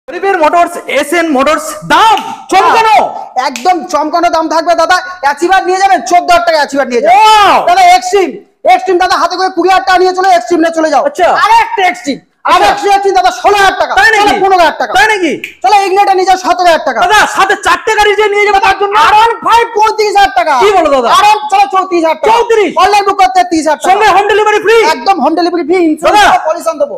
গরিবের motors SN motors দাম চমকানো, একদম চমকানো দাম থাকবে দাদা। অ্যাচিভার নিয়ে যাবেন 14,000 টাকা অ্যাচিভার নিয়ে যাবেন দাদা। এক্সট্রিম এক্সট্রিম দাদা হাতে করে 20,000 টাকা নিয়ে চলে এক্সট্রিম নিয়ে চলে যাও। আচ্ছা আরেকটা এক্সট্রিম আরেকটা এক্সট্রিম দাদা 16,000 টাকা, 15,000 টাকা, তাই নাকি? চলো ইগনিটা নিয়ে যাও 17,000 টাকা দাদা সাথে 4টে গাড়ি যে নিয়ে যাবে তার জন্য আরন 35,000 টাকা। কি বলো দাদা? আরন চলো 34,000 টাকা। 34 অনলাইন বুক করতে 30,000 টাকা, সঙ্গে হোম ডেলিভারি ফ্রি, একদম home delivery free, insurance policy দেবো।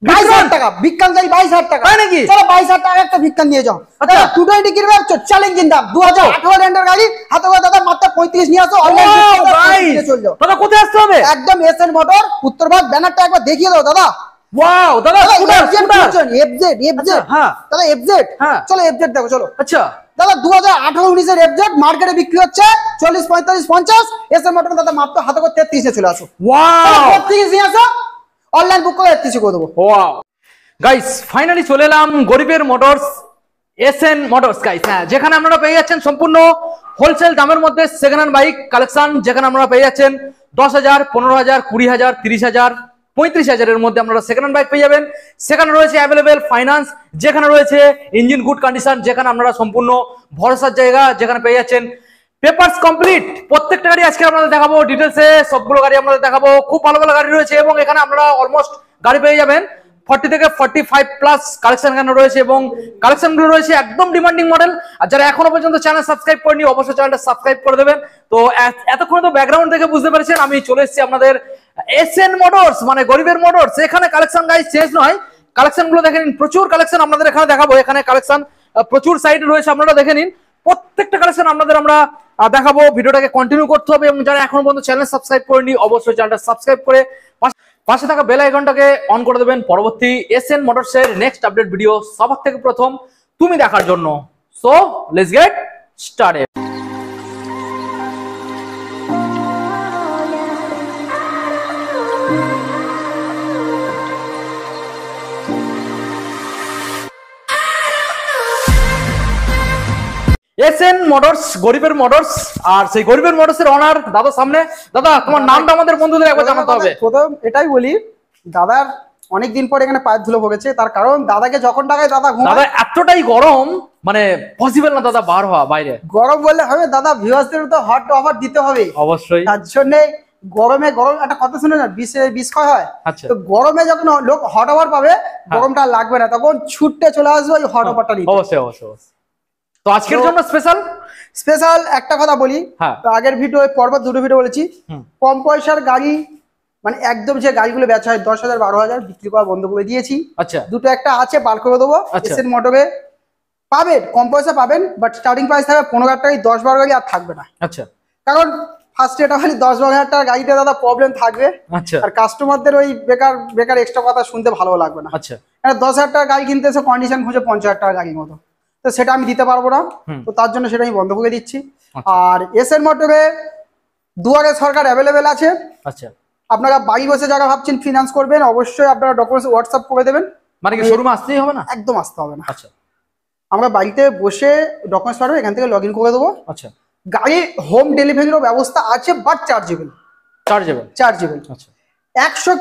22,000 টাকা বিজ্ঞান যাই 22,000 টাকা, তাই নাকি? চলো 22,000 টাকা একটা বিজ্ঞান নিয়ে যাও। আচ্ছা 220 কিনবে চ্যালেঞ্জিং দাম 2018 এন্ডার গাড়ি হাতে করে দাদা মাত্র 35 নিয়ে আসো। অনলাইন নিয়ে চলে যাও দাদা। কোথায় আসতে হবে? একদম এসএন মোটর উত্তরভাগ ব্যানারটা একবার দেখিয়ে দাও দাদা। ওয়াও দাদা এফজেড হ্যাঁ দাদা এফজেড হ্যাঁ চলো এফজেড দেখো চলো। আচ্ছা দাদা 2018-19 এর এফজেড মার্কেটে বিক্রি হচ্ছে 40, 45, 50, এসএন মোটর দাদা মাত্র হাতে করে 33 এ চলে আসো। ওয়াও 33 নিয়ে আসো, অনলাইন বুক করে 33 করে দেবো। ওয়াও গাইস ফাইনালি চলে এলাম গরিবের মোটরস এসএন মোটরস গাইস। হ্যাঁ, যেখানে আপনারা পেয়ে যাচ্ছেন সম্পূর্ণ হোলসেল দামের মধ্যে সেকেন্ড হ্যান্ড বাইক কালেকশন, যেখানে আপনারা পেয়ে যাচ্ছেন 10,000, 15,000, 20,000, 30,000, 35,000 এর মধ্যে আপনারা সেকেন্ড হ্যান্ড বাইক পেয়ে যাবেন। সেখানে রয়েছে অ্যাভেলেবেল ফাইন্যান্স, যেখানে রয়েছে ইঞ্জিন গুড কন্ডিশন, যেখানে আপনারা সম্পূর্ণ ভরসার জায়গা, যেখানে পেয়ে যাচ্ছেন পেপারস কমপ্লিট। প্রত্যেকটা গাড়ি আজকে আপনাদের দেখাবো ডিটেলসে, সবগুলো গাড়ি আপনাদের দেখাবো। খুব ভালো ভালো গাড়ি রয়েছে এবং এখানে আপনারা অলমোস্ট গাড়ি পেয়ে যাবেন 40 থেকে 45 প্লাস কালেকশন এখানে রয়েছে এবং কালেকশন গুলো রয়েছে একদম ডিমান্ডিং মডেল। আর যারা এখনো পর্যন্ত চ্যানেল সাবস্ক্রাইব করেনি অবশ্যই চ্যানেলটা সাবস্ক্রাইব করে দেবেন। তো এতক্ষণ তো ব্যাকগ্রাউন্ড দেখে বুঝতে পেরেছেন আমি চলে এসেছি আপনাদের এসএন মোটরস মানে গরিবের মোটরস। এখানে কালেকশন গাইস চেঞ্জ নয়, কালেকশন গুলো দেখে নিন, প্রচুর কালেকশন আপনাদের এখানে দেখাবো। এখানে কালেকশন প্রচুর সাইড রয়েছে, আপনারা দেখে নিন। প্রত্যেকটা কালেকশন আপনাদের আমরা দেখাবো। ভিডিওটাকে কন্টিনিউ করতে হবে এবং যারা এখনো পর্যন্ত চ্যানেল সাবস্ক্রাইব করেনি অবশ্যই চ্যানেলটা সাবস্ক্রাইব করে পাশে থাকা বেল আইকনটাকে অন করে দেবেন পরবর্তী এসএন মোটরসের নেক্সট আপডেট ভিডিও সবার থেকে প্রথম তুমি দেখার জন্য। So let's get started. SN motors গরিবের মোটরস, আর সেই গরিবের মোটরসের অনার দাদা সামনে। দাদা তোমার নামটা আমাদের বন্ধুদের একবার জানাতে হবে। প্রথম এটাই বলি দাদার অনেকদিন পর এখানে পায়ের ধুলো পড়েছে, তার কারণ দাদাকে যখন টাকায় দাদা দাদা এতটাই গরম মানে পসিবল না দাদা বার হওয়া বাইরে। গরম বললে হবে দাদা, ভিউয়ার্সদের তো হট অফার দিতে হবে অবশ্যই। তার জন্য গরমে গরম একটা কথা শুনে না, বিষ ক্ষয় হয়। আচ্ছা তো গরমে যখন লোক হট অফার পাবে গরমটা লাগবে না, তখন ছুটতে চলে আসবে ওই হট অফারটা নিতে। অবশ্যই অবশ্যই। তো আজকের জন্য স্পেশাল একটা কথা বলি, আগের ভিডিও পরপর দুটো ভিডিও বলেছি কম পয়সার গাড়ি মানে একদম যে গাড়িগুলো বেচা হয় 10,000, 12,000 বিক্রি করা বন্ধ করে দিয়েছি। আচ্ছা দুটো একটা আছে বার করে দেবো। এসএন মোটরে পাবেন কম পয়সা পাবেন, বাট স্টার্টিং প্রাইস থাকবে 15,000 টাকায় 10-12 গাড়ি আর থাকবে না। আচ্ছা কারণ ফার্স্টে এটা খালি 10-12,000 টাকা গাড়িতে দাদা প্রবলেম থাকবে। আচ্ছা আর কাস্টমারদের ওই বেকার এক্সট্রা কথা শুনতে ভালো লাগবে না। আচ্ছা 10,000 টাকা গাড়ি কিনতে এসে কন্ডিশন খুঁজে 50,000 টাকা গাড়ির মতো, তো সেটা আমি দিতে পারবো না। তো তার জন্য সেটা আমি বন্ধ করে দিচ্ছি। আর এসএন মোটরে দুয়ারে সরকার অ্যাভেলেবেল আছে। আচ্ছা আপনারা বাড়ি বসে যারা ভাবছেন ফিনান্স করবেন অবশ্যই আপনারা ডকুমেন্টস হোয়াটসঅ্যাপ করে দেবেন। মানে কি শোরুমে আসতেই হবে না? একদম আসতে হবে না। আচ্ছা আমরা বাড়িতে বসে ডকুমেন্টস পাঠাবো, এখান থেকে লগ ইন করে দেবো। আচ্ছা গাড়ি হোম ডেলিভারিরও ব্যবস্থা আছে, বাট চার্জেবল। আচ্ছা 100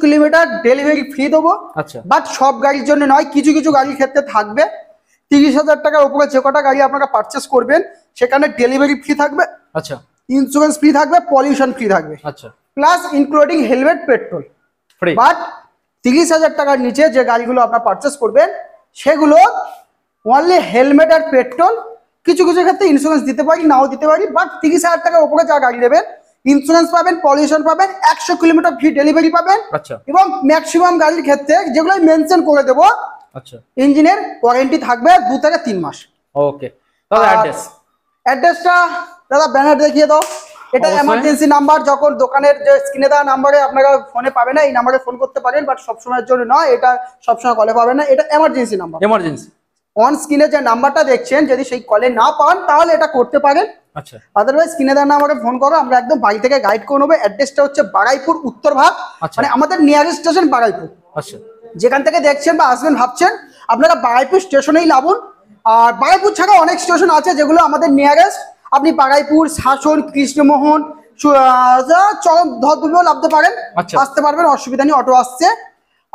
কিলোমিটার ডেলিভারি ফ্রি দেবো। আচ্ছা বাট সব গাড়ির জন্য নয়, কিছু কিছু গাড়ির ক্ষেত্রে থাকবে। 30,000 টাকার উপরে যে কটা গাড়ি আপনারা পারচেস করবেন সেখানে ডেলিভারি ফ্রি থাকবে। আচ্ছা ইন্স্যুরেন্স ফ্রি থাকবে, পলিউশন ফ্রি থাকবে। আচ্ছা plus including helmet, petrol free. But 30,000 টাকার নিচে যে গাড়িগুলো আপনারা পারচেস করবেন সেগুলো অনলি হেলমেট আর পেট্রোল, কিছু কিছু ক্ষেত্রে ইন্স্যুরেন্স দিতে পারি নাও দিতে পারি। বাট 30,000 টাকার উপরে যা গাড়ি নেবেন ইন্স্যুরেন্স পাবেন, পলিউশন পাবেন, 100 কিলোমিটার ফ্রি ডেলিভারি পাবেন। আচ্ছা এবং ম্যাক্সিমাম গাড়ির ক্ষেত্রে যেগুলো মেনশন করে দেবো, আচ্ছা ইঞ্জিনের ওয়ারেন্টি থাকবে 2 থেকে 3 মাস। ওকে দাদা অ্যাড্রেসটা দাদা ব্যানার দেখিয়ে দাও। এটা এমার্জেন্সি নাম্বার, যখন দোকানের যে স্ক্রিনে দেওয়া নাম্বারে আপনারা ফোনে পাবেন না, এই নাম্বারে ফোন করতে পারেন, বাট সবসময়ের জন্য নয়, এটা সবসময় কলে পাবেন না, এটা এমার্জেন্সি নাম্বার। এমার্জেন্সি অন স্ক্রিনে যে নাম্বারটা দেখছেন যদি সেই কলে না পান তাহলে এটা করতে পারেন। আচ্ছা আদারওয়াইজ স্ক্রিনে দেওয়া নাম্বারে ফোন করো, আমরা একদম বাড়ি থেকে গাইড করে নেবো। অ্যাড্রেসটা হচ্ছে বারাইপুর উত্তরভাগ, মানে আমাদের নিয়ারেস্ট স্টেশন বারাইপুর। আচ্ছা যেখান থেকে দেখছেন বা আসবেন ভাবছেন আপনারা বারাইপুর স্টেশনেই নামুন। আর বারাইপুর ছাড়া অনেক স্টেশন আছে যেগুলো আমাদের নিয়ারেস্ট, আপনি বারাইপুর, শাসন, কৃষ্ণমোহন, ধরদুবিও নামতে পারেন, আসতে পারবেন, অসুবিধা নেই, অটো আসছে।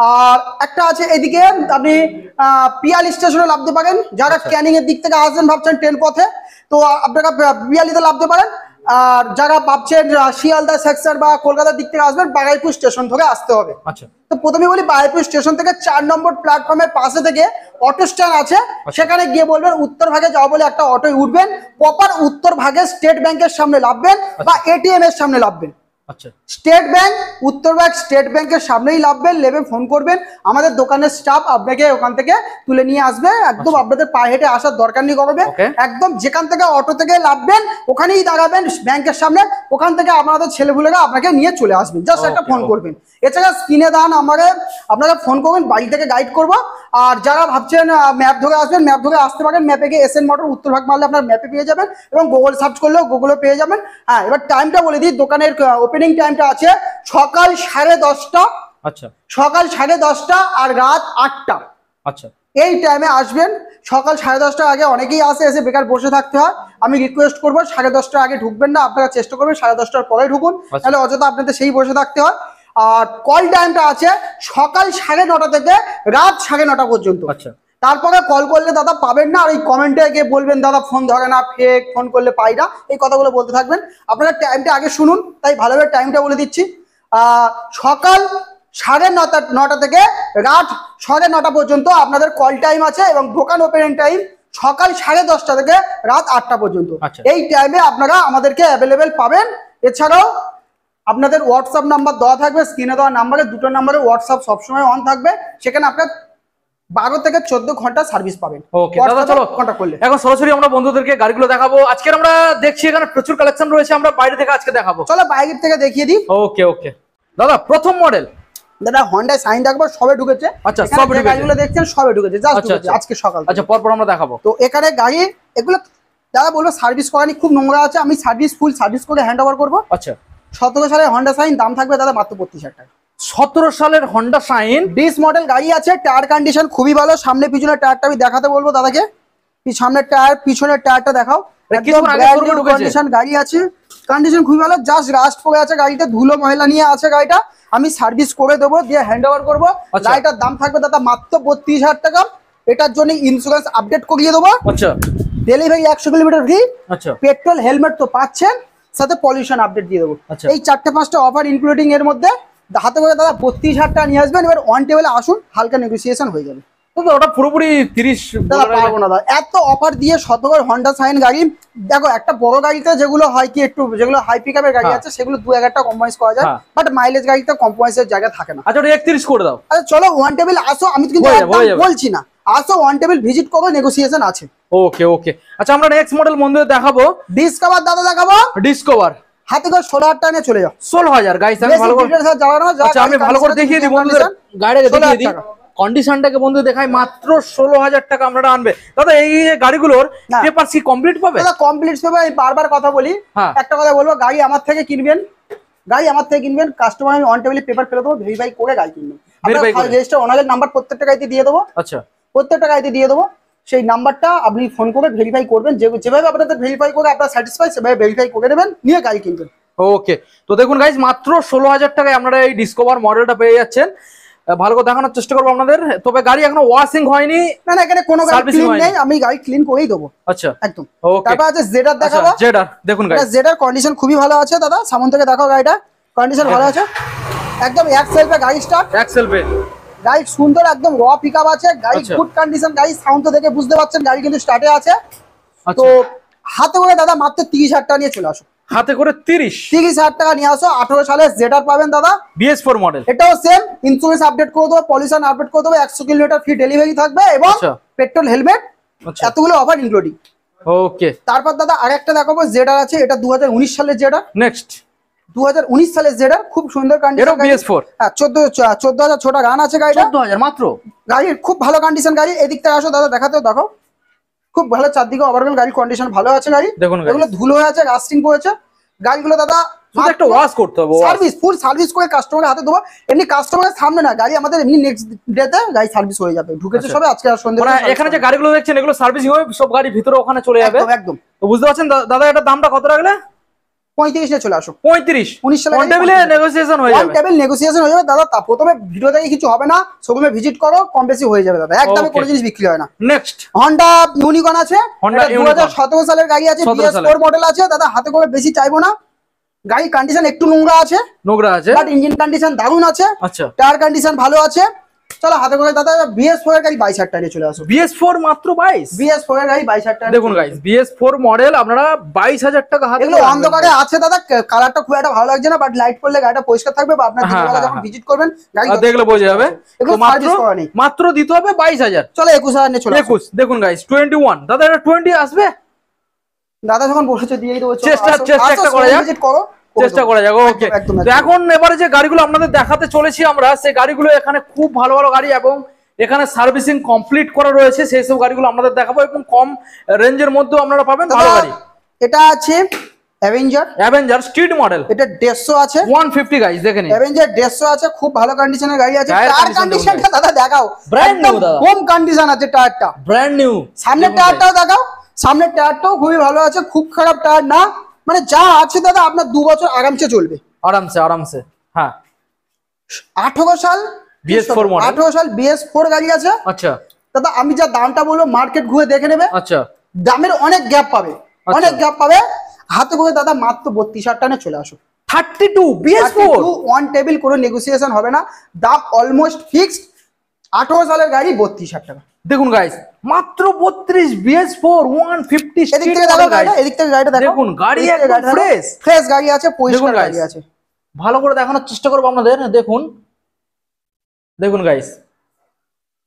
আর একটা আছে এদিকে আপনি পিয়ালি স্টেশনে নামতে পারেন, যারা ক্যানিং এর দিক থেকে আসবেন ভাবছেন ট্রেন পথে, তো আপনারা পিয়ালিতে নামতে পারেন। আর যারা ভাবছেন শিয়ালদা সেকশন বা কলকাতার দিক থেকে আসবেন, বাঘাইপুর স্টেশন থেকে আসতে হবে। আচ্ছা, তো প্রথমে বলি, বাঘাইপুর স্টেশন থেকে 4 নম্বর প্ল্যাটফর্মের পাশে থেকে অটো স্ট্যান্ড আছে, সেখানে গিয়ে বলবেন উত্তর ভাগে যাও বলে একটা অটোয় উঠবেন, প্রপার উত্তর ভাগে স্টেট ব্যাংকের সামনে নামবেন বা এটিএম এর সামনে নামবেন। আচ্ছা, স্টেট ব্যাংক, উত্তরবাগ স্টেট ব্যাংকের সামনেই নামবেন, নেমে ফোন করবেন, আমাদের দোকানের স্টাফ আপনাকে ওখান থেকে তুলে নিয়ে আসবে। একদম আপনাদের পায়ে হেঁটে আসার দরকার নেই করবে, একদম যেখান থেকে অটো থেকে নামবেন ওখানেই দাঁড়াবেন ব্যাংকের সামনে, ওখান থেকে আমাদের ছেলেপুলেরা আপনাকে নিয়ে চলে আসবেন, জাস্ট একটা ফোন করবেন। এছাড়া স্ক্রিনে দান আপনারা ফোন করবেন, বাড়ি থেকে গাইড করবো। আর যারা ভাবছেন ম্যাপ ধরে আসবেন, ম্যাপ ধরে আসতে পারেন, ম্যাপে গিয়ে এসএন মোটর উত্তরভাগ মারলে আপনার ম্যাপে পেয়ে যাবেন, এবং গুগল সার্চ করলেও গুগলে পেয়ে যাবেন। হ্যাঁ, এবার টাইমটা বলে দিই, দোকানের ওপেনিং টাইমটা আছে সকাল 10:30। আচ্ছা, সকাল 10:30 আর রাত 8টা। আচ্ছা, এই টাইমে আসবেন। সকাল 10:30টার আগে অনেকেই এসে বেকার বসে থাকতে হয়, আমি রিকোয়েস্ট করবো 10:30টার আগে ঢুকবেন না, আপনারা চেষ্টা করবেন 10:30টার পরে ঢুকুন, তাহলে অযথা আপনাদের সেই বসে থাকতে হয়। আর কল টাইমটা আছে সকাল 9:30 থেকে রাত 9:30 পর্যন্ত। আচ্ছা, তারপরে কল করলে দাদা পাবেন না, আর এই কমেন্টে গিয়ে বলবেন দাদা ফোন ধরে না, ফেক, ফোন করলে পাই না, এই কথাগুলো বলতে থাকবেন। আপনারা টাইমটা আগে শুনুন, তাই ভালোভাবে টাইমটা বলে দিচ্ছি। সকাল 9:30 থেকে রাত 9:30 পর্যন্ত আপনাদের কল টাইম আছে, এবং দোকান ওপেনিং টাইম সকাল 10:30 থেকে রাত 8টা পর্যন্ত। এই টাইমে আপনারা আমাদেরকে অ্যাভেলেবেল পাবেন। এছাড়াও আপনাদের হোয়াটসঅ্যাপ নাম্বার দেওয়া থাকবে, স্ক্রিনে দেওয়া নাম্বারে, দুটো নাম্বারে হোয়াটসঅ্যাপ সবসময় অন থাকবে, সেখানে আপনার 12 থেকে 14 ঘন্টা সার্ভিস পাবেন। ওকে দাদা, চলো কন্টাক্ট করলে এখন সরাসরি আমরা বন্ধুদেরকে গাড়িগুলো দেখাবো। আজকে আমরা দেখছি এখানে প্রচুর কালেকশন রয়েছে, আমরা বাইরে থেকে আজকে দেখাবো। চলো বাইরে থেকে দেখিয়ে দিই। ওকে ওকে দাদা, প্রথম মডেল দাদা হন্ডা সাইন দেখবো, সবে ঢুকেছে। আচ্ছা, সবে ঢুকেছে, গাড়িগুলো দেখছেন সবে ঢুকেছে, জাস্ট ঢুকেছে আজকে সকাল। আচ্ছা, পরপর আমরা দেখাবো। তো এখানে গাড়ি এগুলো দাদা বলবো সার্ভিস করানি, খুব নোংরা আছে, আমি ফুল সার্ভিস করে হ্যান্ড ওভার করবো। আচ্ছা, 17 সালের হন্ডা সাইন, দাম থাকবে দাদা মাত্র 32,000 টাকা। 17 সালের হন্ডা সাইন 20 মডেল গাড়ি আছে, টায়ার কন্ডিশন খুবই ভালো। সামনে পিছনের টায়ারটা আমি দেখাতে বলবো দাদাকে, সামনের টায়ার পিছনের টায়ারটা দেখাও। কন্ডিশন গাড়ি আছে, কন্ডিশন খুবই ভালো, জাস্ট রাস্ট পড়ে আছে গাড়িতে, ধুলো ময়লা নিয়ে আছে গাড়িটা, আমি সার্ভিস করে দেবো, দিয়ে হ্যান্ড ওভার করবো। গাড়িটার দাম থাকবে দাদা মাত্র 32,000 টাকা। এটার জন্য ইন্স্যুরেন্স আপডেট করিয়ে দেবো। আচ্ছা, ডেলিভারি 100 কিলোমিটার ফ্রি। আচ্ছা, পেট্রোল হেলমেট তো পাচ্ছেন, সাথে পলিউশন আপডেট দিয়ে দেবো। এই 4-5টা অফার ইনক্লুডিং এর মধ্যে হাতে করে দাদা 32,000 টাকা নিয়ে আসবেন। এবার অন টেবিলে আসুন, হালকা নেগোসিয়েশন হয়ে যাবে। ওটা পুরোপুরি 30 দাদা পারবো না দাদা, এত অফার দিয়ে শতকর হন্ডা সাইন গাড়ি। দেখো একটা বড় গাড়িতে যেগুলো হয় কি, একটু যেগুলো হাই পিকআপের গাড়ি আছে সেগুলো 2-1 টাকা কম্প্রোমাইজ করা যায়, বাট মাইলেজ গাড়িতে কম্প্রোমাইজের জায়গা থাকে না। আচ্ছা, ওটা 31 করে দাও। আচ্ছা চলো ওয়ান টেবিল আসো, আমি কিন্তু বলছি না, আসো ওয়ান টেবিল ভিজিট করো, নেগোসিয়েশন আছে। ওকে ওকে, আচ্ছা আমরা নেক্সট মডেল বন্ধুদের দেখাবো। ডিসকভার দাদা দেখাবো, ডিসকভার হাতে করে 16,000 টাকা নিয়ে চলে যাও। 16,000 গাইস, আমি ভালো করে আচ্ছা আমি ভালো করে দেখিয়ে দিই বন্ধুদের, গাড়িটা দেখিয়ে দিই, কন্ডিশনটাকে বন্ধু দেখাই। মাত্র 16,000 টাকা আপনারা আনবে দাদা। এই গাড়িগুলোর পেপার কি কমপ্লিট পাবে? দাদা কমপ্লিট পাবে। আমি বারবার কথা বলি, একটা কথা বলবো, গাড়ি আমার থেকে কিনবেন, কাস্টমার আমি অন টেবিলে পেপার ফেলে দেবো, ভেরিফাই করে গাড়ি কিনবেন। রেজিস্টার ওনাদের নাম্বার প্রত্যেকটা গাড়িতে দিয়ে দেবো। আচ্ছা, প্রত্যেকটা গাড়িতে দিয়ে দেবো, সেই নাম্বারটা আপনি ফোন করে ভেরিফাই করবেন, যেভাবে আপনাদের ভেরিফাই করে আপনারা স্যাটিসফাই, সেভাবে ভেরিফাই করে নেবেন, নিয়ে গাড়ি কিনবেন। ওকে, তো দেখুন গাইস, মাত্র 16,000 টাকায় আপনারা এই ডিসকভার মডেলটা পেয়ে যাচ্ছেন। ভালো করে দেখানোর চেষ্টা করবো আপনাদের। তবে গাড়ি এখনো ওয়াশিং হয়নি, না না, এখানে কোনো গাড়ি ক্লিন নেই, আমি গাড়ি ক্লিন করেই দেবো। আচ্ছা, একদম। তারপর আছে জেডার দেখাবো। জেডার দেখুন গাইস, জেডার কন্ডিশন খুবই ভালো আছে দাদা, সামনে থেকে দেখো গাড়িটা কন্ডিশন ভালো আছে, একদম এক সেলফে গাড়ি স্টার্ট, এক সেলফে গাড়ি সুন্দর, একদম র পিকআপ আছে, গাড়ি গুড কন্ডিশন, গাড়ি সাউন্ড তো দেখে বুঝতে পারছেন গাড়ি কিন্তু স্টার্টে আছে। তো হাতে করে দাদা মাত্র 30,000 টাকা নিয়ে চলে আসো। হাতে করে 30,000 টাকা নিয়ে আসো। 18 সালের জেডার পাবেন দাদা, BS4 মডেল। এটাও সেম, ইন্স্যুরেন্স আপডেট করে দেবো, পলিউশন আপডেট করে দেবো, 100 কিলোমিটার ফ্রি ডেলিভারি থাকবে, এবং পেট্রোল হেলমেট, এতগুলো অফার ইনক্লুডিং। ওকে, তারপর দাদা আরেকটা দেখাবো, জেডার আছে, এটা 2019 সালের জেডার। নেক্সট 2019 সালের জেডার, খুব সুন্দর কন্ডিশন। এটা BS4। হ্যাঁ, 14,000 ছোটা রান আছে গাড়িটা। 14,000 মাত্র। গাড়ির খুব ভালো কন্ডিশন গাড়ি। এদিক থেকে আসো দাদা, দেখাতেও দেখো, খুব ভালো, চারদিকে ওভারঅল গাড়ির কন্ডিশন ভালো আছে। গাড়ি দেখুন, এগুলো ধুলো হয়ে আছে, রাস্টিং পড়েছে গাড়িগুলো দাদা, শুধু একটা ওয়াশ করতে হবে, সার্ভিস ফুল সার্ভিস করে কাস্টমারের হাতে দেবো। এমনি কাস্টমারের সামনে না, গাড়ি আমাদের এমনি নেক্সট ডেতে গাড়ি সার্ভিস হয়ে যাবে। ঢুকেছে সবে আজকে আর সন্ধ্যা। মানে এখানে যে গাড়িগুলো দেখছেন এগুলো সার্ভিসিং হবে, সব গাড়ি ভিতরে ওখানে চলে যাবে। একদম। তো বুঝতে পারছেন দাদা, এটা দামটা কত রাখলে? 35 নিয়ে চলে আসো। 35 19 সালে অন টেবিলে নেগোসিয়েশন হয়ে যাবে। অন টেবিল নেগোসিয়েশন হয়ে যাবে দাদা। তা প্রথমে ভিডিও থেকে কিছু হবে না, শোরুমে ভিজিট করো, কম বেশি হয়ে যাবে দাদা। একদমই কোনো জিনিস বিক্রি হয় না। নেক্সট হন্ডা ইউনিকর্ন আছে, Honda এটা 2017 সালের গাড়ি আছে, 17 BS4 মডেল আছে দাদা। হাতে করে বেশি চাইবো না, গাড়ি কন্ডিশন একটু নোংরা আছে, বাট ইঞ্জিন কন্ডিশন দারুণ আছে, আচ্ছা টায়ার কন্ডিশন ভালো আছে। চলো হাতে করে দাদা BS4 এর গাড়ি 22,000 টাকা নিয়ে চলে আসো। BS4 মাত্র 22, BS4 এর গাড়ি 22,000 টাকা। দেখুন গাইস BS4 মডেল আপনারা 22,000 টাকা হাতে। এগুলো অন্ধকারে আছে দাদা, কালারটা খুব একটা ভালো লাগছে না, বাট লাইট করলে গাড়িটা পরিষ্কার থাকবে, বা আপনার দিনবেলা যখন ভিজিট করবেন গাড়ি দেখলে বোঝা যাবে। এগুলো সার্ভিস করা নেই, মাত্র দিতে হবে 22,000। চলো 21,000 নিয়ে চলে আসো। 21 দেখুন গাইস 21 দাদা, এটা 20 আসবে দাদা যখন বসেছে দিয়েই দেবো। চেষ্টা একটা করা যাক, ভিজিট করো, চেষ্টা করা যাক। ওকে, তো এখন এবারে যে গাড়িগুলো আপনাদের দেখাতে চলেছি আমরা, সেই গাড়িগুলো এখানে খুব ভালো ভালো গাড়ি এবং এখানে সার্ভিসিং কমপ্লিট করা রয়েছে, সেই সব গাড়িগুলো আপনাদের দেখাবো এবং কম রেঞ্জের মধ্যেও আপনারা পাবেন ভালো গাড়ি। এটা আছে অ্যাভেঞ্জার স্ট্রিট মডেল, এটা 150 আছে 150 গাইস দেখেন। অ্যাভেঞ্জার 150 আছে, খুব ভালো কন্ডিশনের গাড়ি আছে। টায়ার কন্ডিশনটা দাদা দেখাও, ব্র্যান্ড নিউ দাদা, কম কন্ডিশন আছে টায়ারটা, ব্র্যান্ড নিউ। সামনের টায়ারটাও দেখাও, সামনের টায়ারটাও খুবই ভালো আছে, খুব খারাপ টায়ার না, মানে যা আছে দাদা আপনার 2 বছর আরামসে চলবে, আরামসে। হ্যাঁ 18 সাল BS4 মডেল, 18 সাল BS4 গাড়ি আছে। আচ্ছা দাদা আমি যা দামটা বলবো মার্কেট ঘুরে দেখে নেবে, আচ্ছা দামের অনেক গ্যাপ পাবে, অনেক গ্যাপ পাবে। হাতে করে দাদা মাত্র 32,000 টাকা চলে আসো। 32 BS4 অন টেবিল, কোনো নেগোসিয়েশন হবে না, দাম অলমোস্ট ফিক্সড। 18 সালের গাড়ি 32,000 টাকা। দেখুন গাইস মাত্র 32 BS4 150 এদিক থেকে দেখো গাড়িটা, এদিক থেকে গাড়িটা দেখো, দেখুন গাড়ি একদম ফ্রেশ গাড়ি আছে, পরিষ্কার গাড়ি আছে। ভালো করে দেখানোর চেষ্টা করব আপনাদের। দেখুন গাইস,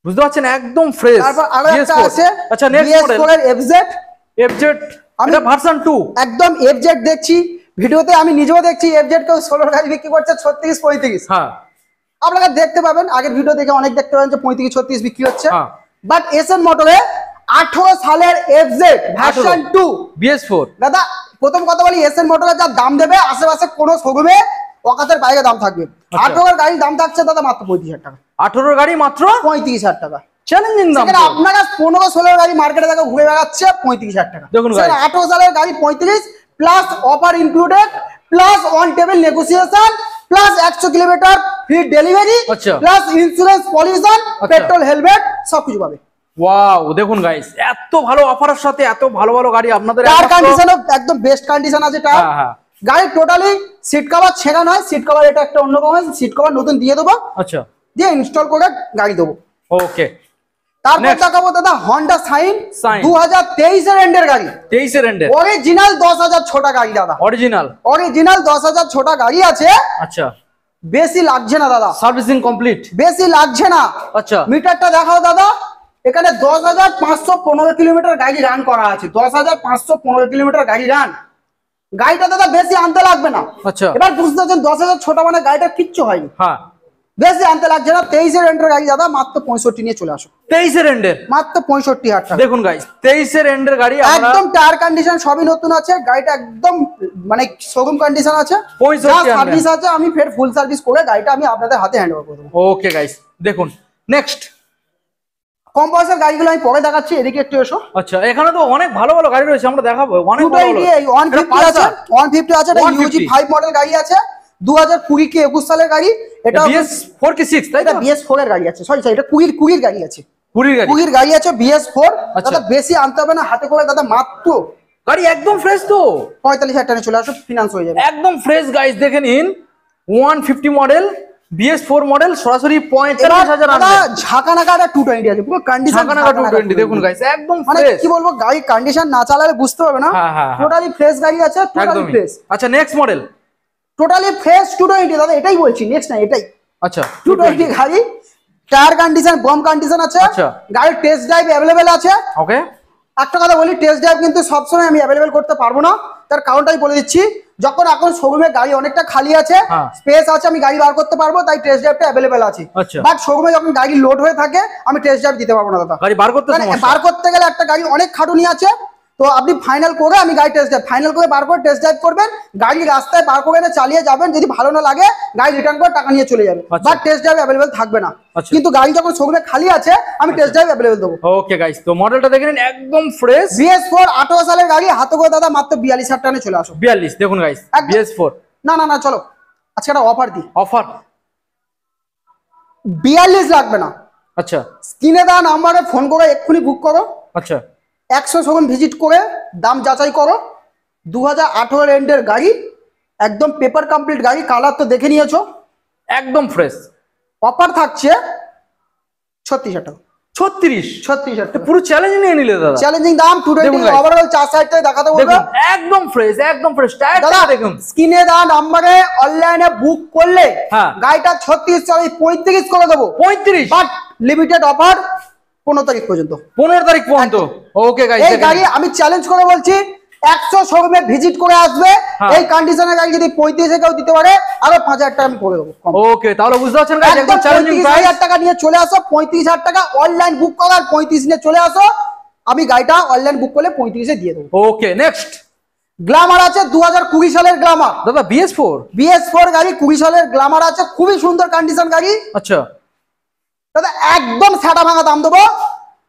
বুঝতে পারছেন একদম ফ্রেশ। তারপর আরো একটা আছে, আচ্ছা নেক্সট মডেল BS4 এর FZ আমি ভার্সন 2, একদম FZ দেখছি ভিডিওতে, আমি নিজেও দেখছি FZ কেউ 16 গাড়ি বিক্রি করছে 36-35। হ্যাঁ আপনারা দেখতে পাবেন, আগের ভিডিও দেখে অনেক দেখতে পাবেন যে 35-36 বিক্রি হচ্ছে, হ্যাঁ। বাট এসএন মোটরে 18 সালের FZ ভার্সন 2 BS4 দাদা। প্রথম কথা বলি, এসএন মোটরে যা দাম দেবে আশেপাশে কোনো শোরুমে অকাতের বাইরে দাম থাকবে। 18 এর গাড়ির দাম থাকছে দাদা মাত্র 35,000 টাকা। 18 এর গাড়ি মাত্র 35,000 টাকা, চ্যালেঞ্জিং দাম। আপনারা 15-16 গাড়ি মার্কেটে দেখো ঘুরে বেড়াচ্ছে 35,000 টাকা। দেখুন 18 সালের গাড়ি 35 plus offer included, plus on table negotiation, plus 100 kilometre free delivery, plus insurance pollution, petrol helmet সবকিছু পাবে। ওয়াও দেখুন গাইস, এত ভালো অফারের সাথে এত ভালো ভালো গাড়ি আপনাদের। টায়ার কন্ডিশনও একদম বেস্ট কন্ডিশন আছে টায়ার। গাড়ি টোটালি সিট কভার ছেঁড়া নয়, সিট কভার এটা একটা অন্য রকম, সিট কভার নতুন দিয়ে দেবো, আচ্ছা দিয়ে ইনস্টল করে গাড়ি দেবো। ওকে, তারপর দেখাবো দাদা হন্ডা সাইন 2023 এর এন্ডের গাড়ি, 23 এর এন্ডের অরিজিনাল 10,000 ছোটা গাড়ি দাদা, অরিজিনাল 10,000 ছোটা গাড়ি আছে। আচ্ছা বেশি লাগছে না দাদা, সার্ভিসিং কমপ্লিট, বেশি লাগছে না। আচ্ছা মিটারটা দেখাও দাদা, এখানে 10,515 কিলোমিটার গাড়ি রান করা আছে, 10,515 কিলোমিটার গাড়ি রান। গাড়িটা দাদা বেশি আনতে লাগবে না। আচ্ছা এবার বুঝতে পারছেন 10,000 ছোটা মানে গাড়িটা কিচ্ছু হয়নি, হ্যাঁ বেশি আনতে লাগছে না। 23 এর এন্ডের গাড়ি দাদা মাত্র 65 নিয়ে চলে আসো। 23 এর এন্ডের মাত্র 65,000 টাকা। দেখুন গাইস 23 এর এন্ডের গাড়ি একদম টায়ার কন্ডিশন সবই নতুন আছে, গাড়িটা একদম মানে শোরুম কন্ডিশন আছে, সার্ভিস আছে। আমি ফের ফুল সার্ভিস করে গাড়িটা আমি আপনাদের হাতে হ্যান্ড ওভার করে দেবো। ওকে গাইস দেখুন নেক্সট কম বয়সের গাড়িগুলো আমি পরে দেখাচ্ছি, এদিকে একটু এসো। আচ্ছা এখানে তো অনেক ভালো ভালো গাড়ি রয়েছে, আমরা দেখাবো। অনেক ভালো ভালো 150 আছে, 150 আছে, এটা ইউজি 5 মডেল গাড়ি আছে, 2020 কি 21 সালের গাড়ি। এটা BS4 কি 6 তাই? এটা BS4 এর গাড়ি আছে, সরি এটা কুড়ির গাড়ি আছে, কুড়ির গাড়ি আছে BS4। দাদা বেশি আনতে হবে না, হাতে করে দাদা মাত্র গাড়ি একদম ফ্রেশ তো 45,000 টাকা চলে আসো, ফিনান্স হয়ে যাবে একদম ফ্রেশ। গাইস দেখে নিন 150 মডেল BS4 মডেল সরাসরি 45,000 আনবে। ঝাঁকানাকা 220 আছে, পুরো কন্ডিশন ঝাঁকানাকা 220 দেখুন গাইস একদম মানে ফ্রেশ। কি বলবো, গাড়ি কন্ডিশন না চালালে বুঝতে পারবে না, টোটালি ফ্রেশ গাড়ি আছে, টোটালি ফ্রেশ। আচ্ছা নেক্সট মডেল টোটালি ফ্রেশ 220 দাদা, এটাই বলছি, নেক্সট না এটাই। আচ্ছা 220 গাড়ি, টায়ার কন্ডিশন বম কন্ডিশন আছে। আচ্ছা গাড়ির টেস্ট ড্রাইভ अवेलेबल আছে। ওকে, একটা কথা বলি, টেস্ট ড্রাইভ কিন্তু সবসময় আমি अवेलेबल করতে পারবো না, তার কারণটাই বলে দিচ্ছি। যখন এখন শোরুমে গাড়ি অনেকটা খালি আছে, স্পেস আছে, আমি গাড়ি বার করতে পারবো, তাই টেস্ট ড্রাইভটা अवेलेबल আছে। বাট শোরুমে যখন গাড়ি লোড হয়ে থাকে আমি টেস্ট ড্রাইভ দিতে পারবো না দাদা, গাড়ি বার করতে বার করতে গেলে একটা গাড়ি অনেক খাটুনি আছে, তো আপনি ফাইনাল করে আমি গাড়ি টেস্ট ড্রাইভ ফাইনাল করে বার করে টেস্ট ড্রাইভ করবেন, গাড়ি রাস্তায় বার করে এনে চালিয়ে যাবেন, যদি ভালো না লাগে গাড়ি রিটার্ন করে টাকা নিয়ে চলে যাবেন, বাট টেস্ট ড্রাইভ অ্যাভেলেবেল থাকবে না। কিন্তু গাড়ি যখন শোরুমে খালি আছে আমি টেস্ট ড্রাইভ অ্যাভেলেবেল দেবো। ওকে গাইস, তো মডেলটা দেখে নিন, একদম ফ্রেশ BS4 18 সালের গাড়ি, হাতে করে দাদা মাত্র 42,000 টাকা চলে আসো। 42 দেখুন গাইস, BS4 না না না, চলো আজকে একটা অফার দিই। অফার 42 লাগবে না, আচ্ছা স্ক্রিনে দেওয়া নাম্বারে ফোন করে এক্ষুনি বুক করো, আচ্ছা 100 শোরুম ভিজিট করে দাম যাচাই করো। 2018 এন্ডের গাড়ি, একদম পেপার কমপ্লিট গাড়ি, কালার তো দেখে নিয়েছো, একদম ফ্রেশ। অফার থাকছে 36,000 টাকা। 36,000 টাকা পুরো চ্যালেঞ্জ নিয়ে নিলে দাদা। চ্যালেঞ্জিং দাম 220 ওভারঅল 4 সাইডে দেখাতে বলবো, একদম ফ্রেশ একদম ফ্রেশ। দাদা দেখুন স্ক্রিনে দেওয়া নাম্বারে অনলাইনে বুক করলে হ্যাঁ গাড়িটা 36 করে দেবো, 35 বাট লিমিটেড অফার 15 তারিখ পর্যন্ত। 15 তারিখ পর্যন্ত। ওকে গাইস, এই গাড়ি আমি চ্যালেঞ্জ করে বলছি 100 শোরুমে ভিজিট করে আসবে, এই কন্ডিশনের গাড়ি যদি 35 কেউ দিতে পারে আরো 5,000 টাকা আমি করে দেবো। ওকে তাহলে বুঝতে পারছেন গাইস, একদম চ্যালেঞ্জিং প্রাইস। 35,000 টাকা নিয়ে চলে আসো, 35,000 টাকা অনলাইন বুক করার 35 নিয়ে চলে আসো, আমি গাড়িটা অনলাইন বুক করলে 35 এ দিয়ে দেবো। ওকে নেক্সট গ্ল্যামার আছে 2020 সালের গ্ল্যামার দাদা, BS4 গাড়ি, 20 সালের গ্ল্যামার আছে, খুবই সুন্দর কন্ডিশন গাড়ি। আচ্ছা দাদা একদম ছাটা ভাঙা দাম দেবো,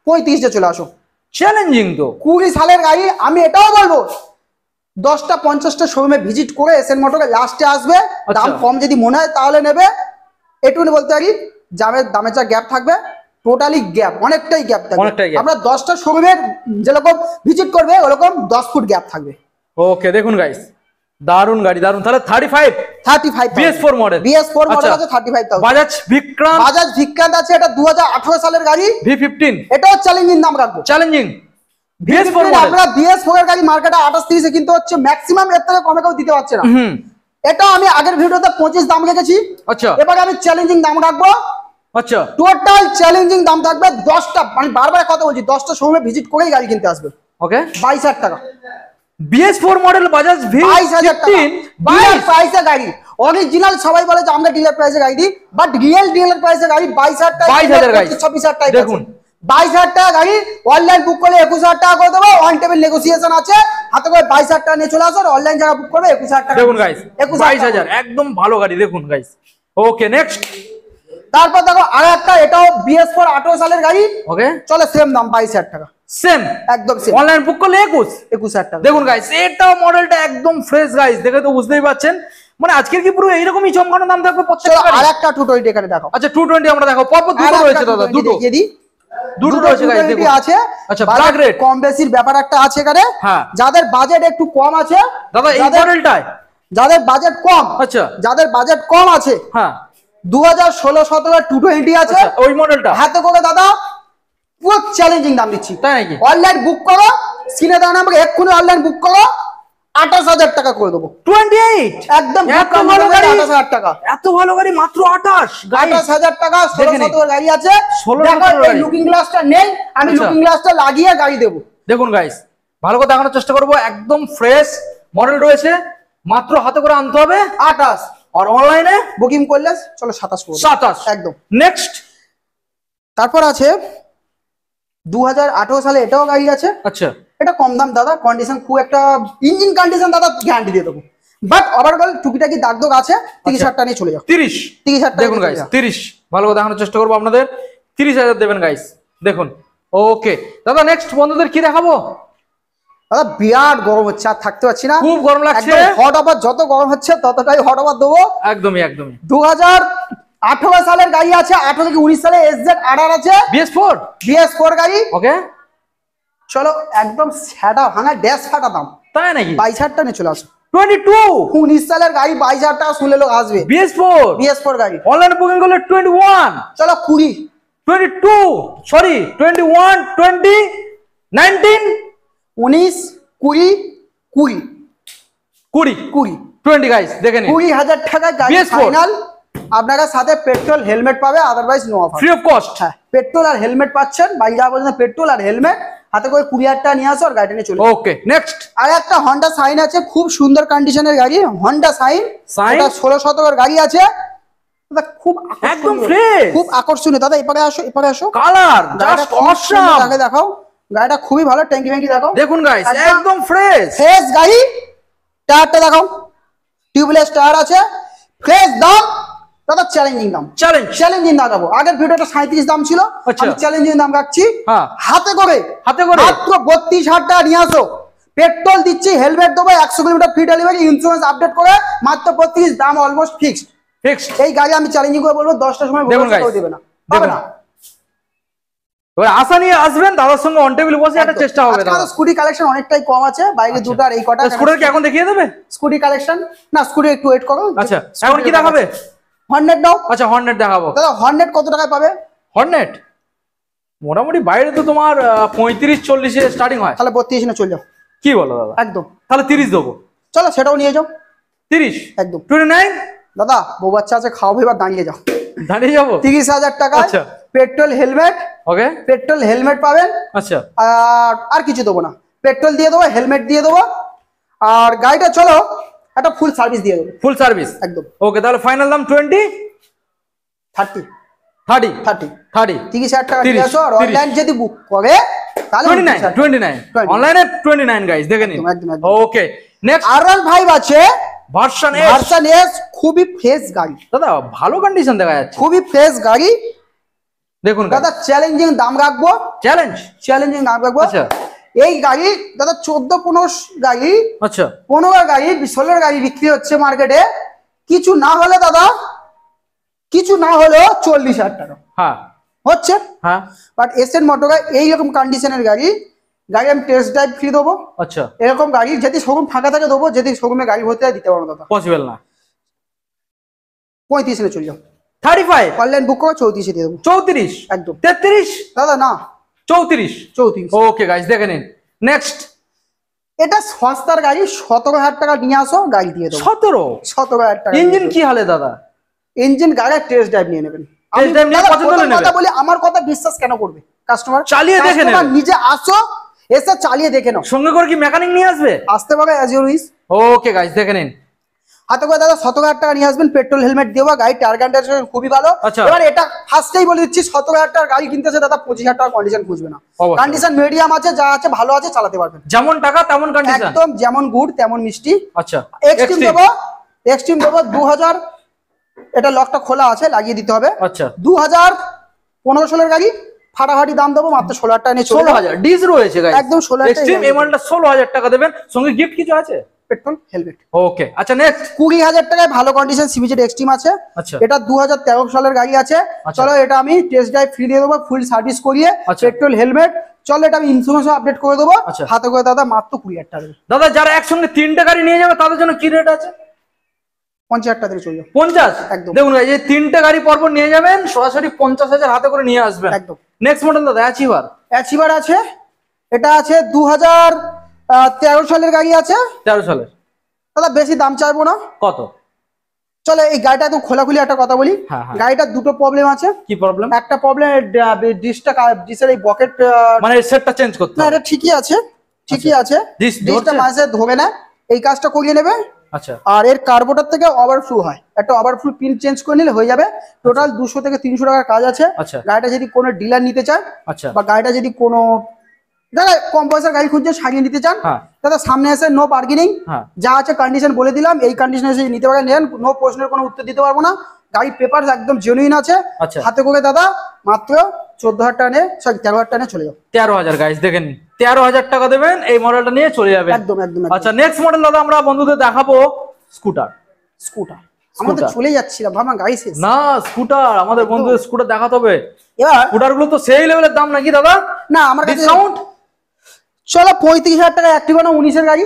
35 এ চলে আসো। চ্যালেঞ্জিং তো 20 সালের গাড়ি, আমি এটাও বলবো 10টা 50টা শোরুমে ভিজিট করে এসএন মোটরে লাস্টে আসবে, দাম কম যদি মনে হয় তাহলে নেবে। এটুকুনি বলতে পারি, দামে যা গ্যাপ থাকবে টোটালি গ্যাপ, অনেকটাই গ্যাপ থাকবে। আমরা 10টা শোরুমের যেরকম ভিজিট করবে ওরকম 10 ফুট গ্যাপ থাকবে। ওকে দেখুন গাইস, দারুন গাড়ি দারুন। তাহলে 35 BS4 মডেল আছে 35,000। বাজাজ ভিক্রান্ত আছে, এটা 2018 সালের গাড়ি, V15 এটাও চ্যালেঞ্জিং দাম রাখবো। Challenging BS4 model. আমরা BS4 এর গাড়ি মার্কেটে 28-30 এ কিন্তু হচ্ছে, ম্যাক্সিমাম এর থেকে কমে কেউ দিতে পারছে না। এটা আমি আগের ভিডিওতে 25 দাম রেখেছি, আচ্ছা এবারে আমি চ্যালেঞ্জিং দাম রাখবো। আচ্ছা টোটাল চ্যালেঞ্জিং দাম থাকবে 10টা, আমি বারবার কথা বলছি 10টা শোরুমে ভিজিট করেই গাড়ি কিনতে আসবে। ওকে 22,000 টাকা BS4 model Bajaj V15 dealer প্রাইসে গাড়ি। অরিজিনাল সবাই বলে যে আমরা ডিলার প্রাইসে গাড়ি দিই, বাট রিয়েল ডিলার প্রাইসে গাড়ি 22,000 টাকা, 22,000 গাড়ি 26,000 টাকা দেখুন। 22,000 টাকা গাড়ি অনলাইন বুক করলে 21,000 টাকা করে দেবো, অন টেবিল নেগোসিয়েশন আছে, হাতে করে 22,000 টাকা নিয়ে চলে আসো, অনলাইন যারা বুক করবে 21,000 টাকা দেখুন গাইস, 22,000 একদম ভালো গাড়ি দেখুন গাইস। ওকে নেক্সট, তারপর দেখো আর একটা, এটাও BS4 18 সালের গাড়ি, ওকে চলে সেম দাম 22,000 টাকা, সেম একদম সেম, অনলাইন বুক করলে 21,000 টাকা। দেখুন গাইস, এটাও মডেলটা একদম ফ্রেশ গাইস, দেখে তো বুঝতেই পারছেন, মানে আজকের কি পুরো এইরকমই চমকানো দাম থাকবে প্রত্যেকটা গাড়ি। আর একটা 220 এখানে দেখো। আচ্ছা 220 আমরা দেখো, পরপর দুটো রয়েছে দাদা, দুটো রয়েছে গাইস দেখুন। আছে আচ্ছা ব্ল্যাক রেড, কম বেশির ব্যাপার একটা আছে এখানে। হ্যাঁ যাদের বাজেট একটু কম আছে দাদা, এই মডেলটায় যাদের বাজেট কম, আচ্ছা যাদের বাজেট কম আছে, হ্যাঁ 2016-17 220 আছে, ওই মডেলটা হাতে করে দাদা পুরো চ্যালেঞ্জিং দাম দিচ্ছি, তাই নাকি? অনলাইন বুক করো, স্ক্রিনে দেওয়া নাম্বারে এক্ষুনি অনলাইন বুক করো, 28,000 টাকা করে দেবো। 28 একদম এত ভালো গাড়ি, 28,000 টাকা, এত ভালো গাড়ি মাত্র 28,000 টাকা। 16-17 গাড়ি আছে, 16-17 গাড়ি। লুকিং গ্লাসটা নেই, আমি লুকিং গ্লাসটা লাগিয়ে গাড়ি দেবো। দেখুন গাইস, ভালো করে দেখানোর চেষ্টা করবো, একদম ফ্রেশ মডেল রয়েছে, মাত্র হাতে করে আনতে হবে 28, আর অনলাইনে বুকিং করলে চলো 27 একদম। নেক্সট, তারপর আছে 2018 সালে এটাও গাড়ি আছে, আচ্ছা এটা কম দাম দাদা, কন্ডিশন খুব একটা, ইঞ্জিন কন্ডিশন দাদা গ্যারান্টি দিয়ে দেবো, বাট ওভারঅল টুকিটাকি দাগ দোগ আছে, 30,000 টাকা নিয়ে চলে যাও। 30,000 টাকা দেখুন গাইস, 30 ভালো করে দেখানোর চেষ্টা করবো আপনাদের, 30,000 দেবেন গাইস দেখুন। ওকে দাদা নেক্সট বন্ধুদের কি দেখাবো? দাদা বিরাট গরম হচ্ছে, আর থাকতে পারছি না, খুব গরম লাগছে, হট অফার যত গরম হচ্ছে ততটাই হট অফার দেবো। একদমই একদমই। 2018 সালের গাড়ি আছে, 18 থেকে 19 সালে SZ-RR আছে, BS4 গাড়ি। ওকে চলো একদম ছাটা ভাঙা ড্যাশ ফাটা দাম, তাই নাকি? 22,000 টাকা নিয়ে চলে আসো। 19 সালের গাড়ি 22,000 টাকা শুনলে লোক আসবে। BS4 গাড়ি অনলাইন বুকিং করলে 21, চলো 20, 22 সরি 21, 20, 19, 19, 20, 20 গাইস দেখে নিন। 20,000 টাকা গাড়ি ফাইনাল, আপনারা সাথে পেট্রোল হেলমেট পাবে, otherwise no offer, free of cost. হ্যাঁ পেট্রোল আর হেলমেট পাচ্ছেন, 22,000 পর্যন্ত পেট্রোল আর হেলমেট, হাতে করে 20,000 টাকা নিয়ে আসো আর গাড়িটা নিয়ে চলে। ওকে নেক্সট, আর একটা হন্ডা সাইন আছে, খুব সুন্দর কন্ডিশনের গাড়ি, হন্ডা সাইন, এটা 16-17 গাড়ি আছে, খুব একদম ফ্রেশ, খুব আকর্ষণীয়। দাদা এপারে আসো, কালার জাস্ট অসাম, আগে দেখাও, গাড়িটা খুবই ভালো, ট্যাঙ্কি ফ্যাঙ্কি দেখো দেখুন গাইস একদম একদম ফ্রেশ। ফ্রেশ গাড়ি। টায়ারটা দেখাও, টিউবলেস টায়ার আছে, ফ্রেশ দাম দাদা, চ্যালেঞ্জিং দাম। চ্যালেঞ্জিং দাম দেবো। আগের ভিডিওটা 37 দাম ছিল, আচ্ছা। আমি চ্যালেঞ্জিং দাম রাখছি। হ্যাঁ। হাতে করে মাত্র 32,000 টাকা নিয়ে আসো, পেট্রোল দিচ্ছি, হেলমেট দেবো, 100 kilometre free delivery, insurance update করে মাত্র 32, দাম অলমোস্ট ফিক্সড। এই গাড়ি আমি চ্যালেঞ্জিং করে বলবো 10টার সময় দেবে না, পাবে না। এবার আশা নিয়ে আসবেন, দাদার সঙ্গে অন টেবিল বসে একটা চেষ্টা হবে। দাদা স্কুটি কালেকশন অনেকটাই কম আছে, বাইরে দুটো আর এই কটা। স্কুটার কি এখন দেখিয়ে দেবে? স্কুটি কালেকশন না, স্কুটি একটু ওয়েট করো। আচ্ছা, এখন কি দেখাবে? হর্নেট দাও। আচ্ছা, হর্নেট দেখাবো। দাদা হর্নেট কত টাকায় পাবে? হর্নেট মোটামুটি বাইরে তো তোমার 35-40 এ স্টার্টিং হয়। তাহলে 32 না, চলে যাও। কি বলো দাদা? একদম। তাহলে 30 দেবো। চলো সেটাও নিয়ে যাও। 30 একদম। 29 দাদা বউ বাচ্চা আছে, খাওয়াবো, এবার দাঁড়িয়ে যাও। দাঁড়িয়ে যাবো। 30,000 টাকা। আচ্ছা। Petrol helmet. Okay. Petrol helmet পাবেন। আচ্ছা। আর কিছু দেবো না, পেট্রোল দিয়ে দেবো, হেলমেট দিয়ে দেবো, আর গাড়িটা চলো একটা ফুল সার্ভিস দিয়ে দেবো। ফুল সার্ভিস একদম। ওকে, তাহলে ফাইনাল দাম 30 30,000 টাকা দিয়ে আসো। আর অনলাইন যদি বুক করে তাহলে 29 অনলাইনে 29 গাইস, দেখে নিন। ওকে, নেক্সট R1 5 আছে, ভার্সন এস, খুবই ফ্রেশ গাড়ি দাদা, ভালো কন্ডিশন দেখা যাচ্ছে, খুবই ফ্রেশ গাড়ি। দেখুন দাদা চ্যালেঞ্জিং দাম রাখবো, চ্যালেঞ্জিং দাম রাখবো। আচ্ছা। এই গাড়ি দাদা 14-15 গাড়ি, আচ্ছা 15 গাড়ি 16 গাড়ি বিক্রি হচ্ছে মার্কেটে, কিছু না হলে দাদা, কিছু না হলেও 40,000 টাকা হ্যাঁ হচ্ছে। হ্যাঁ, বাট এসএন মোটরস এইরকম কন্ডিশনের গাড়ি আমি টেস্ট ড্রাইভ ফ্রি দেবো। আচ্ছা, এরকম গাড়ি যদি শোরুম ফাঁকা থাকে দেবো, যদি শোরুমে গাড়ি ভর্তি দিতে পারবো দাদা, পসিবল না। 35 এ চলে যাও। 35 অনলাইন বুক করো, 34 দিয়ে দেবো। 34 একদম। 33 দাদা না, 34। ওকে গাইস, দেখে নিন। নেক্সট, এটা সস্তার গাড়ি, 17,000 টাকা নিয়ে আসো, গাড়ি দিয়ে দেবো। 17,000 টাকা। ইঞ্জিন কি হালে দাদা? ইঞ্জিন গাড়ির টেস্ট ড্রাইভ নিয়ে নেবেন। আমি কথা বলি, আমার কথা বিশ্বাস কেন করবে কাস্টমার? চালিয়ে দেখে নেবে, নিজে আসো, এসে চালিয়ে দেখে নাও। সঙ্গে করে কি মেকানিক নিয়ে আসবে? আসতে পারে, as your wish. Okay guys, দেখে নিন। হাতে করে দাদা 17,000 টাকা নিয়ে আসবেন, পেট্রোল হেলমেট দেওয়া গাড়ি, টায়ার কন্ডিশন খুবই ভালো। আচ্ছা। এবার এটা ফার্স্টেই বলে দিচ্ছি, 17,000 টাকার গাড়ি কিনতেছে দাদা, 25,000 টাকা কন্ডিশন খুঁজবে না। কন্ডিশন মিডিয়াম আছে, যা আছে ভালো আছে, চালাতে পারবেন। যেমন টাকা তেমন কন্ডিশন, একদম যেমন গুড় তেমন মিষ্টি। আচ্ছা। এক্সট্রিম দেবো 2,000, এটা লকটা খোলা আছে, লাগিয়ে দিতে হবে। আচ্ছা। 2015-16 গাড়ি, ফাটাফাটি দাম দেবো মাত্র 16,000 টাকা নিয়ে। 16,000 ডিস রয়েছে গাইস, একদম 16,000 এক্সট্রিম এই মডেলটা 16,000 টাকা দেবেন, সঙ্গে গিফট কিছু আছে? Petrol helmet. ওকে, আচ্ছা নেক্সট, 20,000 টাকায় ভালো কন্ডিশন সিবিজেড এক্সট্রিম আছে। আচ্ছা। এটা 2013 সালের গাড়ি আছে। চলো এটা আমি টেস্ট ড্রাইভ ফ্রি দিয়ে দেবো, ফুল সার্ভিস করিয়ে, পেট্রোল হেলমেট। চলো এটা আমি ইন্স্যুরেন্স আপডেট করে দেবো। হাতে করে দাদা মাত্র 20,000 টাকা। দাদা যারা একসঙ্গে 3টে গাড়ি নিয়ে যাবে তাদের জন্য কি রেট আছে? 50,000 টাকা থেকে চলে যাও। 50? একদম। দেখুন গাইস, এই 3টে গাড়ি পরপর নিয়ে যাবেন, সরাসরি 50,000 হাতে করে নিয়ে আসবেন। একদম। নেক্সট মডেল দাদা, অ্যাচিভার আছে, এটা আছে 2013 সালের গাড়ি আছে। 13 সালের দাদা বেশি দাম চাইবো না। কত? চলো এই গাড়িটা একদম খোলাখুলি একটা কথা বলি। গাড়িটার দুটো প্রবলেম আছে। কি প্রবলেম? একটা প্রবলেম, ডিসের এই বকেট, মানে সেটটা চেঞ্জ করতে না, এটা ঠিকই আছে, ডিসটা মাঝে ধোবে না, এই কাজটা করিয়ে নেবে। আচ্ছা। আর এর কার্বোটার থেকে ওভারফ্লো হয়, একটা ওভারফ্লো পিন চেঞ্জ করে নিলে হয়ে যাবে। টোটাল 200 থেকে 300 টাকার কাজ আছে। গাড়িটা যদি কোনো ডিলার নিতে চায়, বা গাড়িটা যদি কোনো দাদা কম পয়সার গাড়ি খুঁজছে, সারিয়ে নিতে চান, দাদা সামনে এসে নো বার্গেনিং, যা আছে কন্ডিশন বলে দিলাম, এই কন্ডিশনে এসে নিতে পারেন, নেন, নো প্রশ্নের কোনো উত্তর দিতে পারবো না। গাড়ির পেপার একদম জেনুইন আছে। হাতে করে দাদা মাত্র 14,000 টাকা নিয়ে, সরি 13,000 টাকা নিয়ে চলে যাও। 13,000 গাইস, দেখেন 13,000 টাকা দেবেন, এই মডেলটা নিয়ে চলে যাবেন। একদম একদম। আচ্ছা, নেক্সট মডেল দাদা আমরা বন্ধুদের দেখাবো স্কুটার। আমরা তো চলে যাচ্ছিলাম, ভাবলাম গাড়ি শেষ। না, স্কুটার আমাদের বন্ধুদের স্কুটার দেখাতে হবে। এবার স্কুটার গুলো তো সেই লেভেলের দাম নাকি দাদা? না, আমার কাছে ডিসকাউন্ট। চলো 35,000 টাকা অ্যাক্টিভা 19 এর গাড়ি,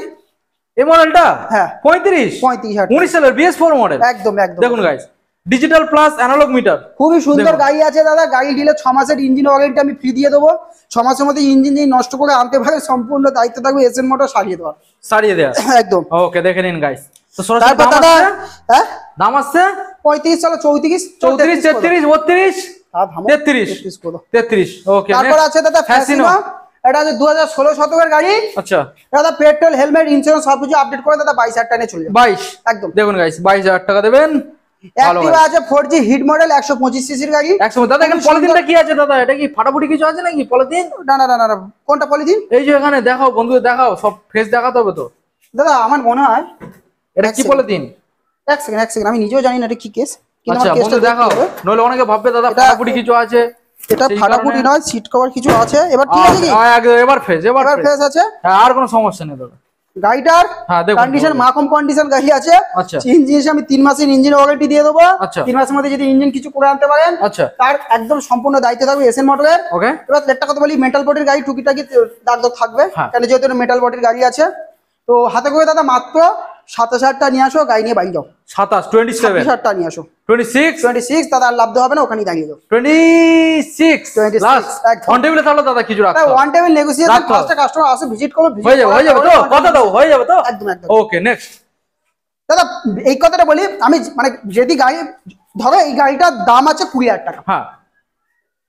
এই মডেলটা। হ্যাঁ 35,000 19 সালের BS4 মডেল। একদম একদম। দেখুন guys, digital plus analogue meter, খুবই সুন্দর গাড়ি আছে দাদা। গাড়ি দিলে 6 মাসের ইঞ্জিন ওয়ারেন্টি আমি ফ্রি দিয়ে দেবো। 6 মাসের মধ্যে ইঞ্জিন যদি নষ্ট করে আনতে পারে, সম্পূর্ণ দায়িত্ব থাকবে এসএন মোটর সারিয়ে দেওয়া। একদম। ওকে, দেখে নিন গাইস। তো সরাসরি দাদা, হ্যাঁ দাম আসছে 35, চলো 34, 33, 33, 33। ওকে, তারপর আছে দাদা ফ্যাসিনো। এটা আছে 2016-17 গাড়ি। আচ্ছা। দাদা পেট্রোল হেলমেট ইন্স্যুরেন্স সবকিছু আপডেট করে দাদা 22,000 টাকা নিয়ে চলে যাবে। 22 একদম। দেখুন গাইস, 22,000 টাকা দেবেন, অ্যাক্টিভা আছে 4G হিট মডেল 125 সিসির গাড়ি। 100 দাদা এখানে পলিথিনটা কি আছে দাদা? এটা কি ফাটাফুটি কিছু আছে নাকি পলিথিন? না না না না না, কোনটা পলিথিন? এই যে এখানে দেখাও বন্ধুদের দেখাও, সব ফেস দেখাতে হবে তো। দাদা আমার মনে হয় এটা কি পলিথিন? এক সেকেন্ড আমি নিজেও জানি না এটা কি কেস, কিন্তু আচ্ছা আমার কেসটা বন্ধু দেখাও, নইলে অনেকে ভাববে দাদা ফাটাফুটি কিছু আছে। এটা সেই ফাটাফুটি কারণে- নয়, সিট কভার কিছু আছে। এবার ঠিক আছে কি? এবার ফেস এবার ফেস আছে। হ্যাঁ, আর কোনো সমস্যা নেই দাদা। গাড়িটার হ্যাঁ, দেখুন, কন্ডিশন মাকম কন্ডিশন গাড়ি আছে। আচ্ছা। ইঞ্জিন আমি 3 মাসের ইঞ্জিন ওয়ারেন্টি দিয়ে দেবো। আচ্ছা। 3 মাসের মধ্যে যদি ইঞ্জিন কিছু করে আনতে পারেন, আচ্ছা তার একদম সম্পূর্ণ দায়িত্ব থাকবে এসএন মোটরের। ওকে। এবার একটা কথা বলি, মেটাল বডির গাড়ি টুকিটাকি দাগ দাগ থাকবে, হ্যাঁ। কারণ যেহেতু মেটাল বডির গাড়ি আছে। তো হাতে করে দাদা মাত্র 27,000টা নিয়ে আসো, গাড়ি নিয়ে বাড়ি যাও। 27 27 27,000টা নিয়ে আসো। 26 26 দাদা আর লাভ হবে না, ওখানেই দাঁড়িয়ে যাও। 26 26 লাস্ট একদম। অন টেবিলে তাহলে দাদা কিছু রাখতে হবে। ওয়ান টেবিল নেগোসিয়েশন, রাখতে হবে। ফার্স্টে কাস্টমার আসে ভিজিট করো, হয়ে যাবে তো, কথা দাও, হয়ে যাবে তো। একদম একদম। Okay next. দাদা এই কথাটা বলি, আমি মানে যদি গাড়ি ধরো এই গাড়িটার দাম আছে 20,000 টাকা, হ্যাঁ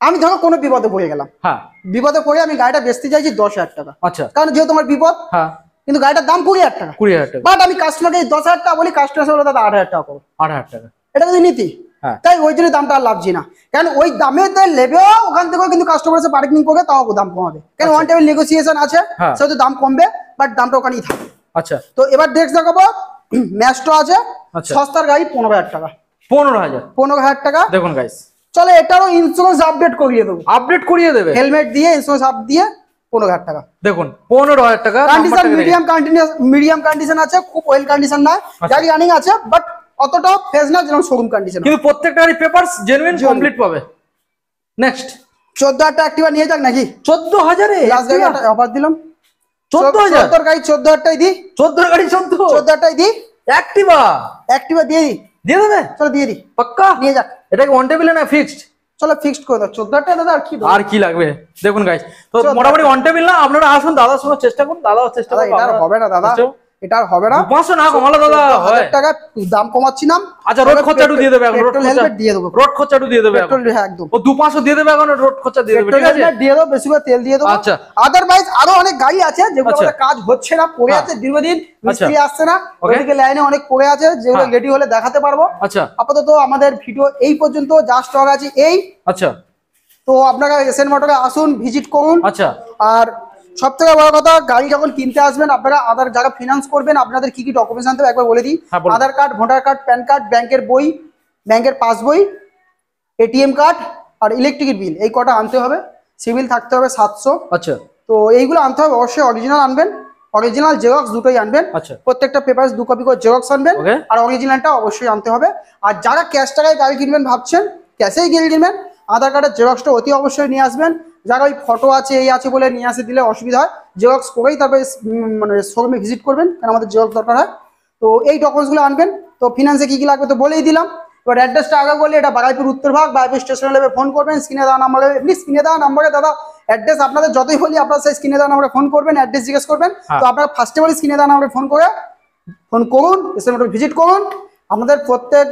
আমি ধরো কোনো বিপদে পড়ে গেলাম, হ্যাঁ বিপদে পড়ে আমি গাড়িটা বেচতে চাইছি 10,000 টাকা, আচ্ছা কারণ যেহেতু আমার বিপদ, হ্যাঁ কিন্তু গাড়িটার দাম 20,000 টাকা। 20,000 টাকা, বাট আমি কাস্টমারকে 10,000 টাকা বলি, কাস্টমার বলে দাদা 8,000 টাকা করো। 8,000 টাকা। এটা কিন্তু নীতি। হ্যাঁ। তাই ওই জন্য দামটা আর লাভছি না, কারণ ওই দামে লেবেও ওখান থেকেও কিন্তু কাস্টমার এসে বার্গেনিং করে তাও দাম কমাবে, কারণ ওয়ান টেবিল নেগোসিয়েশন আছে, হ্যাঁ। সেহেতু দাম কমবে, বাট দামটা ওখানেই থাকবে। আচ্ছা তো এবার নেক্সট দেখাবো ম্যাস্টো আছে, আচ্ছা। সস্তার গাড়ি 15,000 টাকা। 15,000 15,000 টাকা। দেখুন গাইস, চলো এটারও ইন্স্যুরেন্স আপডেট করিয়ে দেবো, আপডেট করিয়ে দেবে। হেলমেট দিয়ে ইন্স্যুরেন্স আপ দিয়ে 15,000 টাকা। দেখুন 15,000 টাকা। কন্ডিশন মিডিয়াম কন্ডিশন আছে, খুব ওয়েল কন্ডিশন না, গাড়ি রানিং আছে, বাট অতটাও ফেজ না যেরকম শোরুম কন্ডিশন। কিন্তু প্রত্যেকটারই পেপারস জেনুইন কমপ্লিট পাবে। নেক্সট 14,000 টাকা অ্যাক্টিভা নিয়ে যাক নাকি? 14,000 এ লাস্ট গাড়ি অফার দিলাম 14,000 14 গাড়ি 14,000 টাই দিই, 14 গাড়ি 14 14,000 টাই দিই, অ্যাক্টিভা অ্যাক্টিভা দিয়ে দিই, দিয়ে দেবে চলো দিয়ে দিই, পাক্কা। নিয়ে যাক। এটা কি অন টেবিলে না ফিক্সড? চলো ফিক্সড করে দাও 14,000 টাকা দাদা, আর কি আর কি লাগবে দেখুন গাইস। তো 14,000 মোটামুটি অন টেবিল না, আপনারা আসুন দাদার সঙ্গে চেষ্টা করুন, দাদাও চেষ্টা দাদা করুন। এটা আর হবে না দাদা, এটা আর হবে না। 500 না কমালে দাদা হয়। 1,000 টাকা দাম কমাচ্ছি না। আচ্ছা রোড খরচাটু দিয়ে দেবে এখন, রোড পেট্রোল খরচা হেলমেট দিয়ে দেবো, রোড খরচাটু দিয়ে দেবে এখন। পেট্রোল হ্যাঁ একদম, ও 200-500 দিয়ে দেবে এখন, রোড খরচা দিয়ে দেবে, পেট্রোল ঠিক আছে? হেলমেট দিয়ে দেবো, বেশি করে তেল দিয়ে দেবো। আচ্ছা। আদারওয়াইজ আরো অনেক গাড়ি আছে যেগুলো আচ্ছা। আমাদের কাজ হচ্ছে না, পড়ে হ্যাঁ। আছে দীর্ঘদিন, মিস্ত্রি আসছে না, ওকে। ওদিকে লাইনে অনেক পড়ে আছে, যেগুলো হ্যাঁ। রেডি হলে দেখাতে পারবো। আচ্ছা আপাতত আমাদের ভিডিও এই পর্যন্ত, যা স্টক আছে এই। আচ্ছা তো আপনারা এসএন মোটরে আসুন, ভিজিট করুন। আচ্ছা আর সব থেকে বড় কথা, গাড়ি যখন কিনতে আসবেন আপনারা আধার, যারা ফিনান্স করবেন আপনাদের কি কি ডকুমেন্টস আনতে হবে একবার বলে দিই। হ্যাঁ, বলুন। Aadhaar card, voter card, PAN card, ব্যাংকের বই, ব্যাংকের পাসবই, এটিএম কার্ড আর ইলেকট্রিক বিল, এই কটা আনতে হবে। সিভিল থাকতে হবে 700। আচ্ছা তো এইগুলো আনতে হবে, অবশ্যই অরিজিনাল আনবেন, অরিজিনাল জেরক্স দুটোই আনবেন। আচ্ছা। প্রত্যেকটা পেপারস 2 কপি করে জেরক্স আনবেন, Okay. আর অরিজিনালটা অবশ্যই আনতে হবে। আর যারা ক্যাশ টাকায় গাড়ি কিনবেন ভাবছেন, ক্যাশেই গাড়ি কিনবেন, আধার কার্ডের জেরক্সটা অতি অবশ্যই নিয়ে আসবেন। যারা ওই ফটো আছে এই আছে বলে নিয়ে আসে দিলে অসুবিধা হয়, জেরক্স করেই তারপরে মানে শোরুমে ভিজিট করবেন, কারণ আমাদের জেরক্স দরকার হয়। তো এই ডকুমেন্টসগুলো আনবেন। তো ফিনান্সে কি কি লাগবে তো বলেই দিলাম। এবার অ্যাড্রেসটা আগে বলি, এটা বারাইপুর উত্তরভাগ, বারাইপুর স্টেশনে নেবে, ফোন করবেন, স্ক্রিনে দেওয়া নাম্বারে, এমনি স্ক্রিনে দেওয়া নাম্বারে দাদা অ্যাড্রেস আপনাদের যতই বলি আপনারা সেই স্ক্রিনে দেওয়া নাম্বারে ফোন করবেন, অ্যাড্রেস জিজ্ঞেস করবেন। তো আপনারা ফার্স্টে বলি স্ক্রিনে দেওয়া নাম্বারে ফোন করুন, এসে ভিজিট করুন। আমাদের প্রত্যেক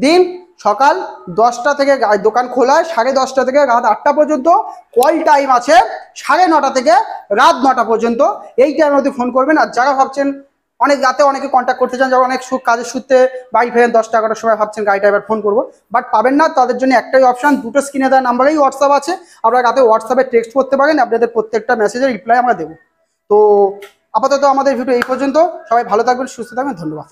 দিন সকাল 10টা থেকে দোকান খোলা হয়, 10:30 থেকে রাত 8টা পর্যন্ত। কল টাইম আছে 9:30 থেকে রাত 9টা পর্যন্ত, এই টাইমের মধ্যে ফোন করবেন। আর যারা ভাবছেন অনেক রাতে অনেকে কন্ট্যাক্ট করতে চান, যারা অনেক কাজের সূত্রে বাড়ি ফেরেন 10টা 11টার সময়, ভাবছেন গাড়িটা এবার ফোন করবো, বাট পাবেন না, তাদের জন্য একটাই অপশন, দুটো স্ক্রিনে দেওয়া নাম্বারেই হোয়াটসঅ্যাপ আছে, আপনারা রাতে হোয়াটসঅ্যাপে টেক্সট করতে পারেন, আপনাদের প্রত্যেকটা মেসেজের রিপ্লাই আমরা দেবো। তো আপাতত আমাদের ভিডিও এই পর্যন্ত, সবাই ভালো থাকবেন, সুস্থ থাকবেন, ধন্যবাদ।